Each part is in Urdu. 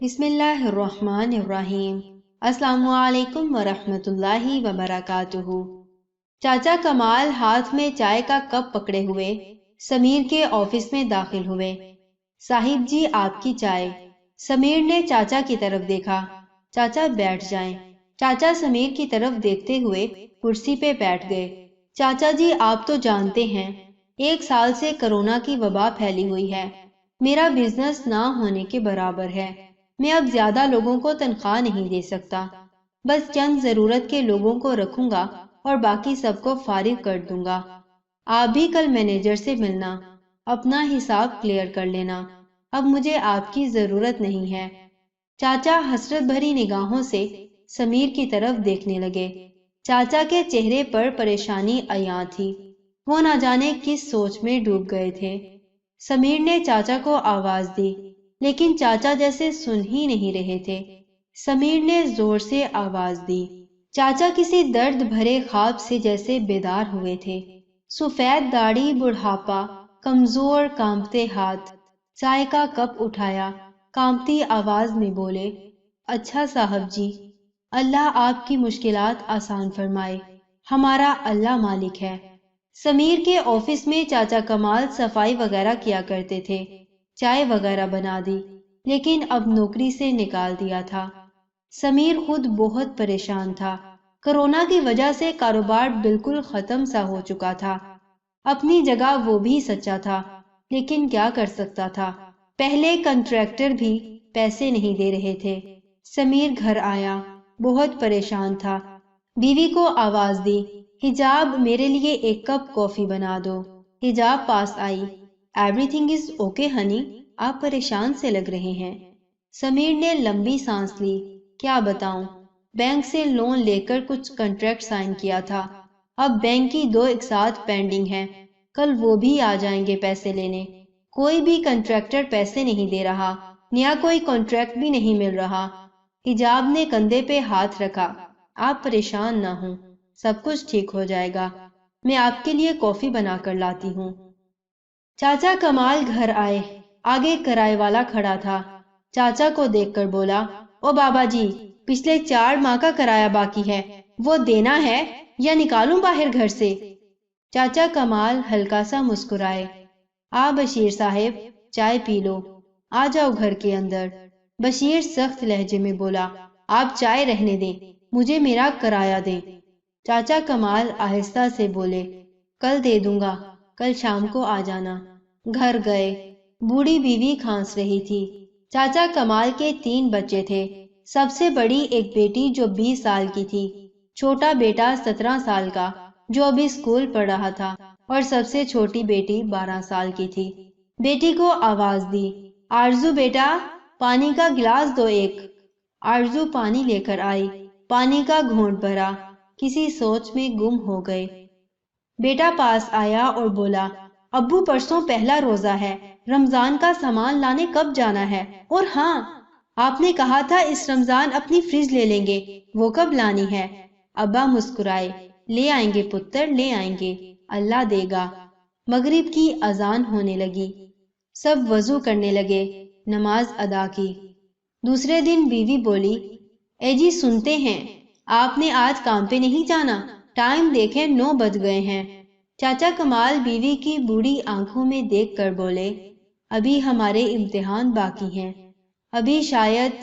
بسم اللہ الرحمن الرحیم۔ السلام علیکم ورحمۃ اللہ وبرکاتہ۔ چاچا کمال ہاتھ میں چائے کا کپ پکڑے ہوئے سمیر کے آفس میں داخل ہوئے۔ صاحب جی آپ کی چائے۔ سمیر نے چاچا کی طرف دیکھا۔ چاچا بیٹھ جائیں۔ چاچا سمیر کی طرف دیکھتے ہوئے کرسی پہ بیٹھ گئے۔ چاچا جی آپ تو جانتے ہیں 1 سال سے کرونا کی وبا پھیلی ہوئی ہے۔ میرا بزنس نہ ہونے کے برابر ہے۔ میں اب زیادہ لوگوں کو تنخواہ نہیں دے سکتا، بس چند ضرورت کے لوگوں کو رکھوں گا اور باقی سب کو فارغ کر دوں گا۔ آپ بھی کل مینیجر سے ملنا، اپنا حساب کلیئر کر لینا، اب مجھے آپ کی ضرورت نہیں ہے۔ چاچا حسرت بھری نگاہوں سے سمیر کی طرف دیکھنے لگے۔ چاچا کے چہرے پر پریشانی عیاں تھی، وہ نہ جانے کس سوچ میں ڈوب گئے تھے۔ سمیر نے چاچا کو آواز دی، لیکن چاچا جیسے سن ہی نہیں رہے تھے۔ سمیر نے زور سے آواز دی۔ چاچا کسی درد بھرے خواب سے جیسے بیدار ہوئے تھے۔ سفید داڑھی، بڑھاپا، کمزور کانپتے ہاتھ۔ چائے کا کپ اٹھایا، کانپتی آواز میں بولے، اچھا صاحب جی، اللہ آپ کی مشکلات آسان فرمائے، ہمارا اللہ مالک ہے۔ سمیر کے آفس میں چاچا کمال صفائی وغیرہ کیا کرتے تھے، چائے وغیرہ بنا دی، لیکن اب نوکری سے نکال دیا تھا۔ سمیر خود بہت پریشان تھا۔ کرونا کی وجہ سے کاروبار بالکل ختم سا ہو چکا تھا۔ اپنی جگہ وہ بھی سچا تھا، لیکن کیا کر سکتا تھا؟ پہلے کنٹریکٹر بھی پیسے نہیں دے رہے تھے۔ سمیر گھر آیا، بہت پریشان تھا۔ بیوی کو آواز دی، حجاب میرے لیے 1 کپ کافی بنا دو۔ حجاب پاس آئی، everything is okay honey, آپ پریشان سے لگ رہے ہیں۔ سمیر نے لمبی سانس لی، کیا بتاؤں، بینک سے لون لے کر کچھ کنٹریکٹ سائن کیا تھا، اب بینک کی 2 اقساط پینڈنگ ہیں، کل وہ بھی آ جائیں گے پیسے لینے۔ کوئی بھی کنٹریکٹر پیسے نہیں دے رہا، نیا کوئی کانٹریکٹ بھی نہیں مل رہا۔ حجاب نے کندھے پہ ہاتھ رکھا، آپ پریشان نہ ہوں، سب کچھ ٹھیک ہو جائے گا، میں آپ کے لیے کافی بنا کر لاتی ہوں۔ چاچا کمال گھر آئے، آگے کرائے والا کھڑا تھا۔ چاچا کو دیکھ کر بولا، او بابا جی، پچھلے 4 ماہ کا کرایہ باقی ہے، وہ دینا ہے یا نکالوں باہر گھر سے؟ چاچا کمال ہلکا سا مسکرائے، آ بشیر صاحب، چائے پی لو، آ جاؤ گھر کے اندر۔ بشیر سخت لہجے میں بولا، آپ چائے رہنے دیں، مجھے میرا کرایہ دیں۔ چاچا کمال آہستہ سے بولے، کل دے دوں گا، کل شام کو آ جانا۔ گھر گئے، بوڑھی بیوی کھانس رہی تھی۔ چاچا کمال کے 3 بچے تھے، سب سے بڑی ایک بیٹی جو 20 سال کی تھی، چھوٹا بیٹا 17 سال کا جو ابھی اسکول پڑھ رہا تھا، اور سب سے چھوٹی بیٹی 12 سال کی تھی۔ بیٹی کو آواز دی، آرزو بیٹا، پانی کا گلاس دو 1۔ آرزو پانی لے کر آئی، پانی کا گھونٹ بھرا، کسی سوچ میں گم ہو گئے۔ بیٹا پاس آیا اور بولا، ابو پرسوں پہلا روزہ ہے، رمضان کا سامان لانے کب جانا ہے؟ اور ہاں، آپ نے کہا تھا اس رمضان اپنی فریج لے لیں گے، وہ کب لانی ہے؟ ابا مسکرائے، لے آئیں گے پتر، لے آئیں گے، اللہ دے گا۔ مغرب کی اذان ہونے لگی، سب وضو کرنے لگے، نماز ادا کی۔ دوسرے دن بیوی بولی، اے جی سنتے ہیں، آپ نے آج کام پہ نہیں جانا، ٹائم دیکھیں 9 بج گئے ہیں۔ چاچا کمال بیوی کی بوڑھی آنکھوں میں دیکھ کر بولے، ابھی ہمارے امتحان باقی ہیں، ابھی شاید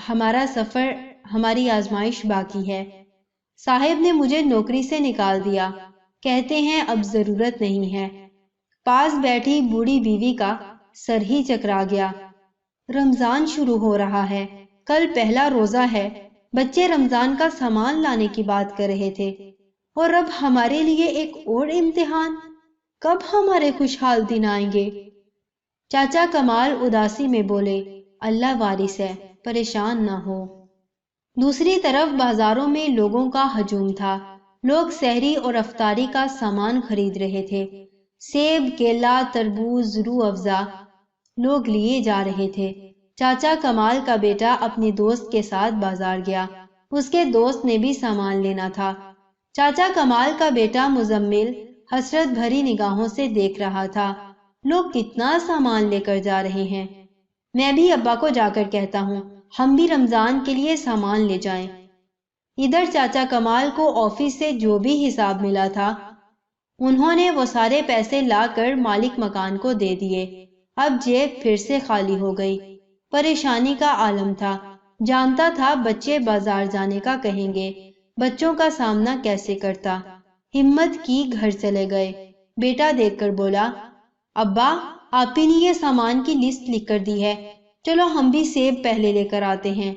ہمارا سفر، ہماری آزمائش باقی ہے۔ صاحب نے مجھے نوکری سے نکال دیا، کہتے ہیں اب ضرورت نہیں ہے۔ پاس بیٹھی بوڑھی بیوی کا سر ہی چکرا گیا۔ رمضان شروع ہو رہا ہے، کل پہلا روزہ ہے، بچے رمضان کا سامان لانے کی بات کر رہے تھے، اور اب ہمارے لیے ایک اور امتحان، کب ہمارے خوشحال دن آئیں گے؟ چاچا کمال اداسی میں بولے، اللہ وارث ہے، پریشان نہ ہو۔ دوسری طرف بازاروں میں لوگوں کا ہجوم تھا، لوگ سحری اور افطاری کا سامان خرید رہے تھے، سیب، کیلا، تربوز، روح افزا لوگ لیے جا رہے تھے۔ چاچا کمال کا بیٹا اپنے دوست کے ساتھ بازار گیا، اس کے دوست نے بھی سامان لینا تھا۔ چاچا کمال کا بیٹا مزمل حسرت بھری نگاہوں سے دیکھ رہا تھا، لوگ کتنا سامان لے کر جا رہے ہیں، میں بھی ابا کو جا کر کہتا ہوں ہم بھی رمضان کے لیے سامان لے جائیں۔ ادھر چاچا کمال کو آفس سے جو بھی حساب ملا تھا انہوں نے وہ سارے پیسے لا کر مالک مکان کو دے دیے۔ اب جیب پھر سے خالی ہو گئی۔ پریشانی کا عالم تھا۔ جانتا تھا بچے بازار جانے کا کہیں گے، بچوں کا سامنا کیسے کرتا۔ ہمت کی گھر چلے گئے۔ بیٹا دیکھ کر بولا، ابا آپ ہی نے یہ سامان کی لسٹ لکھ کر دی ہے، چلو ہم بھی سیب پہلے لے کر آتے ہیں۔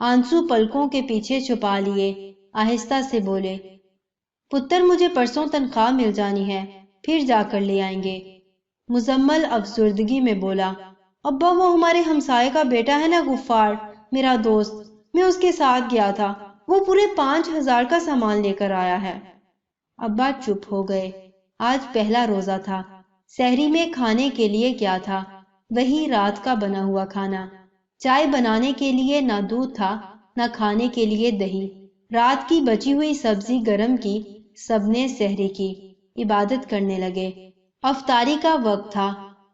آنسو پلکوں کے پیچھے چھپا لیے آہستہ سے بولے، پتر مجھے پرسوں تنخواہ مل جانی ہے، پھر جا کر لے آئیں گے۔ مزمل افسردگی میں بولا، ابا وہ ہمارے ہمسائے کا بیٹا ہے نا غفار، میرا دوست، میں اس کے ساتھ گیا تھا، وہ پورے 5,000 کا سامان لے کر آیا ہے۔ ابا چپ ہو گئے۔ آج پہلا روزہ تھا۔ سحری میں کھانے کے لیے کیا تھا؟ وہی رات کا بنا ہوا کھانا۔ چائے بنانے کے لیے نہ دودھ تھا، نہ کھانے کے لیے دہی۔ رات کی بچی ہوئی سبزی گرم کی، سب نے سحری کی، عبادت کرنے لگے۔ افطاری کا وقت تھا۔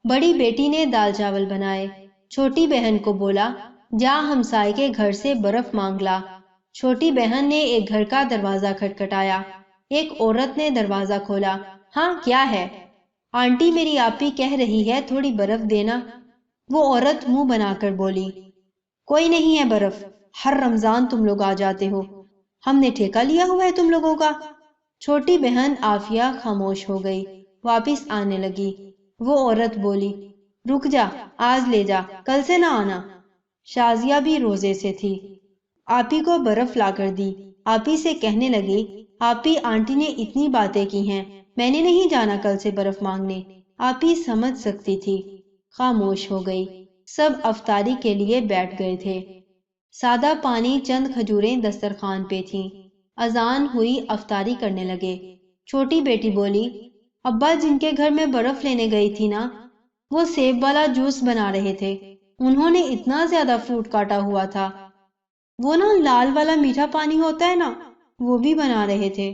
بڑی بیٹی نے دال چاول بنائے۔ چھوٹی بہن کو بولا، جا ہمسائے کے گھر سے برف مانگ لا۔ چھوٹی بہن نے ایک گھر کا دروازہ کھٹکھٹایا۔ ایک عورت نے دروازہ کھولا۔ ہاں کیا ہے؟ آنٹی میری آپی کہہ رہی ہے تھوڑی برف دینا۔ وہ عورت منہ بنا کر بولی، کوئی نہیں ہے برف، ہر رمضان تم لوگ آ جاتے ہو، ہم نے ٹھیکہ لیا ہوا ہے تم لوگوں کا۔ چھوٹی بہن عافیہ خاموش ہو گئی، واپس آنے لگی۔ وہ عورت بولی، رک جا، آج لے جا، کل سے نہ آنا۔ شازیہ بھی روزے سے تھی۔ آپی کو برف لا کر دی۔ آپی سے کہنے لگی، آپی آنٹی نے اتنی باتیں کی ہیں، میں نے نہیں جانا کل سے برف مانگنے۔ آپی سمجھ سکتی تھی۔ خاموش ہو گئی۔ سب افطاری کے لیے بیٹھ گئے تھے۔ سادہ پانی، چند کھجوریں دسترخوان پہ تھیں۔ اذان ہوئی، افطاری کرنے لگے۔ چھوٹی بیٹی بولی، ابا جن کے گھر میں برف لینے گئی تھی نا، وہ سیب والا جوس بنا رہے تھے، انہوں نے اتنا زیادہ فروٹ کاٹا ہوا تھا۔ وہ نا لال والا میٹھا پانی ہوتا ہے نا، وہ بھی بنا رہے تھے،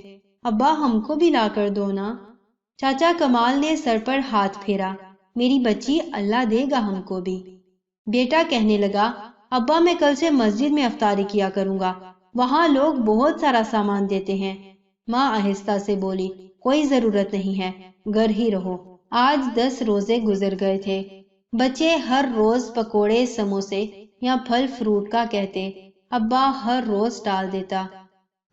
ابا ہم کو بھی لا کر دو نا۔ چاچا کمال نے سر پر ہاتھ پھیرا، میری بچی، اللہ دے گا ہم کو بھی۔ بیٹا کہنے لگا، ابا میں کل سے مسجد میں افطاری کیا کروں گا، وہاں لوگ بہت سارا سامان دیتے ہیں۔ ماں آہستہ سے بولی، کوئی ضرورت نہیں ہے، گھر ہی رہو۔ آج 10 روزے گزر گئے تھے۔ بچے ہر روز پکوڑے، سموسے یا پھل فروٹ کا کہتے، ابا ہر روز ٹال دیتا۔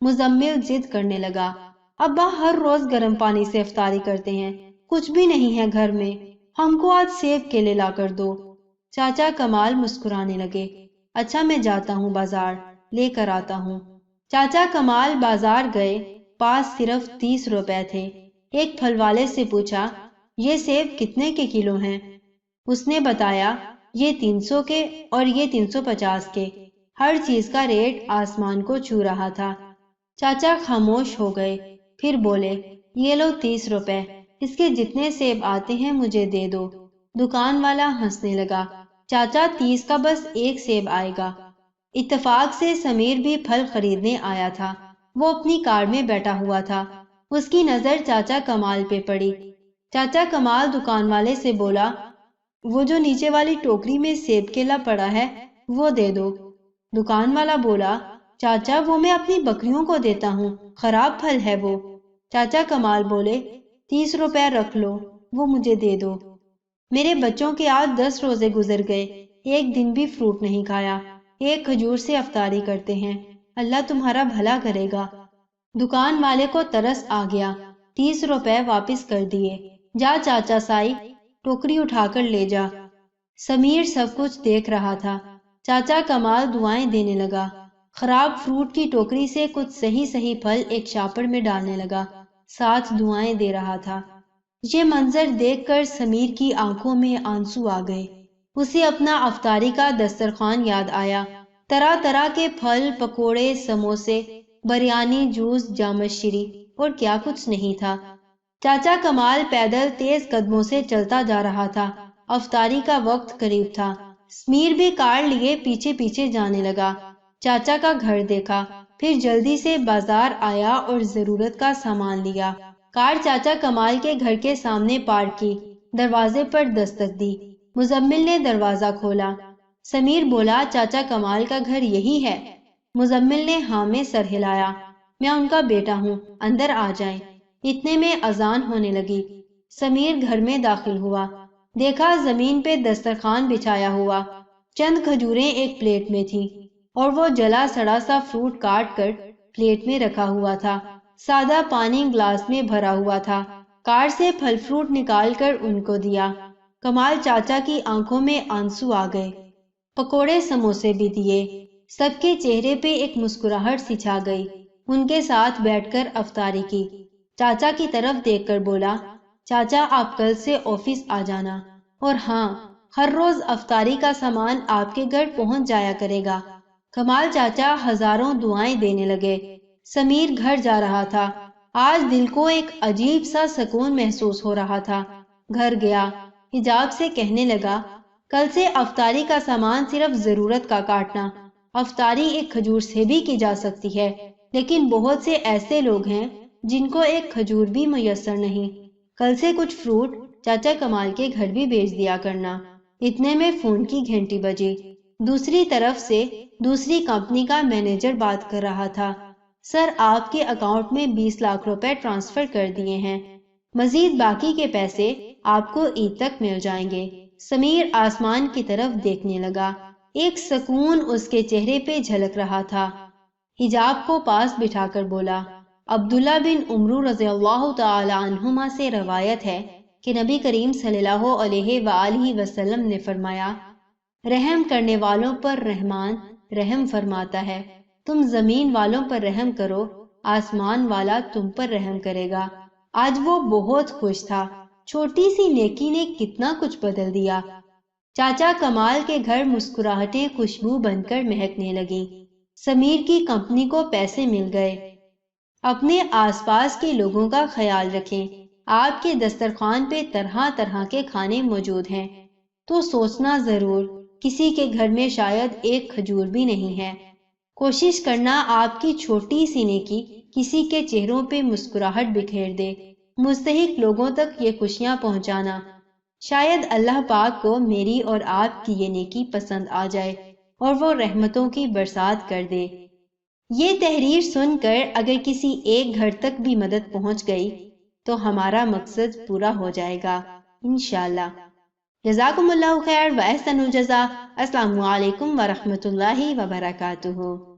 مزمل ضد کرنے لگا، ابا ہر روز گرم پانی سے افطاری کرتے ہیں، کچھ بھی نہیں ہے گھر میں، ہم کو آج سیب کیلے لا کر دو۔ چاچا کمال مسکرانے لگے، اچھا میں جاتا ہوں بازار، لے کر آتا ہوں۔ چاچا کمال بازار گئے، پاس صرف 30 روپے تھے۔ ایک پھل والے سے پوچھا، یہ سیب کتنے کے کلو ہیں؟ اس نے بتایا، یہ 300 کے اور یہ 350 کے۔ ہر چیز کا ریٹ آسمان کو چھو رہا تھا۔ چاچا خاموش ہو گئے، پھر بولے، یہ لو 30 روپے، اس کے جتنے سیب آتے ہیں مجھے دے دو۔ دکان والا ہنسنے لگا، چاچا 30 کا بس ایک سیب آئے گا۔ اتفاق سے سمیر بھی پھل خریدنے آیا تھا۔ وہ اپنی کار میں بیٹھا ہوا تھا۔ اس کی نظر چاچا کمال پہ پڑی۔ چاچا کمال دکان والے سے بولا، وہ جو نیچے والی ٹوکری میں سیب کیلا پڑا ہے وہ دے دو۔ دکان والا بولا، چاچا وہ میں اپنی بکریوں کو دیتا ہوں، خراب پھل ہے وہ۔ چاچا کمال بولے، 30 روپے رکھ لو، وہ مجھے دے دو۔ میرے بچوں کے آج 10 روزے گزر گئے، ایک دن بھی فروٹ نہیں کھایا، ایک کھجور سے افطاری کرتے ہیں، اللہ تمہارا بھلا کرے گا۔ دکان والے کو ترس آ گیا، 30 روپے واپس کر دیے۔ جا چاچا سائی، ٹوکری اٹھا کر لے جا۔ سمیر سب کچھ دیکھ رہا تھا۔ چاچا کمال دعائیں دینے لگا۔ خراب فروٹ کی ٹوکری سے کچھ صحیح پھل ایک شاپر میں ڈالنے لگا، ساتھ دعائیں دے رہا تھا۔ یہ منظر دیکھ کر سمیر کی آنکھوں میں آنسو آ گئے۔ اسے اپنا افطاری کا دسترخوان یاد آیا، طرح طرح کے پھل، پکوڑے، سموسے، بریانی، جوس، جامت شیری اور کیا کچھ نہیں تھا۔ چاچا کمال پیدل تیز قدموں سے چلتا جا رہا تھا۔ افطاری کا وقت قریب تھا۔ سمیر بھی کار لیے پیچھے پیچھے جانے لگا۔ چاچا کا گھر دیکھا، پھر جلدی سے بازار آیا اور ضرورت کا سامان لیا۔ کار چاچا کمال کے گھر کے سامنے پارک کی، دروازے پر دستک دی۔ مزمل نے دروازہ کھولا۔ سمیر بولا چاچا کمال کا گھر یہی ہے؟ مزمل نے ہاں میں سر ہلایا۔ میں ان کا بیٹا ہوں، اندر آ جائیں۔ اتنے میں اذان ہونے لگی۔ سمیر گھر میں داخل ہوا، دیکھا زمین پہ دسترخوان بچھایا ہوا، چند کھجوریں ایک پلیٹ میں تھی اور وہ جلا سڑا سا فروٹ کاٹ کر پلیٹ میں رکھا ہوا تھا۔ سادہ پانی گلاس میں بھرا ہوا تھا۔ کار سے پھل فروٹ نکال کر ان کو دیا۔ کمال چاچا کی آنکھوں میں آنسو آ گئے۔ پکوڑے سموسے بھی دیے۔ سب کے چہرے پہ ایک مسکراہٹ سی چھا گئی۔ ان کے ساتھ بیٹھ کر افطاری کی۔ چاچا کی طرف دیکھ کر بولا، چاچا آپ کل سے آفس آ جانا، اور ہاں، ہر روز افطاری کا سامان آپ کے گھر پہنچ جایا کرے گا۔ کمال چاچا ہزاروں دعائیں دینے لگے۔ سمیر گھر جا رہا تھا۔ آج دل کو ایک عجیب سا سکون محسوس ہو رہا تھا۔ گھر گیا، حجاب سے کہنے لگا، کل سے افطاری کا سامان صرف ضرورت کا کاٹنا۔ افطاری ایک کھجور سے بھی کی جا سکتی ہے، لیکن بہت سے ایسے لوگ ہیں جن کو ایک کھجور بھی میسر نہیں۔ کل سے کچھ فروٹ چاچا کمال کے گھر بھی بھیج دیا کرنا۔ اتنے میں فون کی گھنٹی بجی۔ دوسری طرف سے دوسری کمپنی کا مینیجر بات کر رہا تھا، سر آپ کے اکاؤنٹ میں 20 لاکھ روپے ٹرانسفر کر دیے ہیں، مزید باقی کے پیسے آپ کو عید تک مل جائیں گے۔ سمیر آسمان کی طرف دیکھنے لگا۔ ایک سکون اس کے چہرے پہ جھلک رہا تھا۔ حجاب کو پاس بٹھا کر بولا، عبداللہ بن عمرو رضی اللہ تعالی عنہما سے روایت ہے کہ نبی کریم صلی اللہ علیہ وآلہ وسلم نے فرمایا، رحم کرنے والوں پر رحمان رحم فرماتا ہے۔ تم زمین والوں پر رحم کرو، آسمان والا تم پر رحم کرے گا۔ آج وہ بہت خوش تھا۔ چھوٹی سی نیکی نے کتنا کچھ بدل دیا۔ چاچا کمال کے گھر مسکراہٹیں خوشبو بن کر مہکنے لگیں۔ سمیر کی کمپنی کو پیسے مل گئے۔ اپنے آس پاس کے لوگوں کا خیال رکھیں۔ آپ کے دسترخوان پہ طرح طرح کے کھانے موجود ہیں، تو سوچنا ضرور کسی کے گھر میں شاید ایک کھجور بھی نہیں ہے۔ کوشش کرنا آپ کی چھوٹی سی نیکی کسی کے چہروں پہ مسکراہٹ بکھیر دے۔ مستحق لوگوں تک یہ خوشیاں پہنچانا۔ شاید اللہ پاک کو میری اور آپ کی یہ نیکی پسند آ جائے اور وہ رحمتوں کی برسات کر دے۔ یہ تحریر سن کر اگر کسی ایک گھر تک بھی مدد پہنچ گئی تو ہمارا مقصد پورا ہو جائے گا انشاءاللہ۔ جزاکم اللہ خیر و احسن الجزا۔ السلام علیکم ورحمۃ اللہ وبرکاتہ۔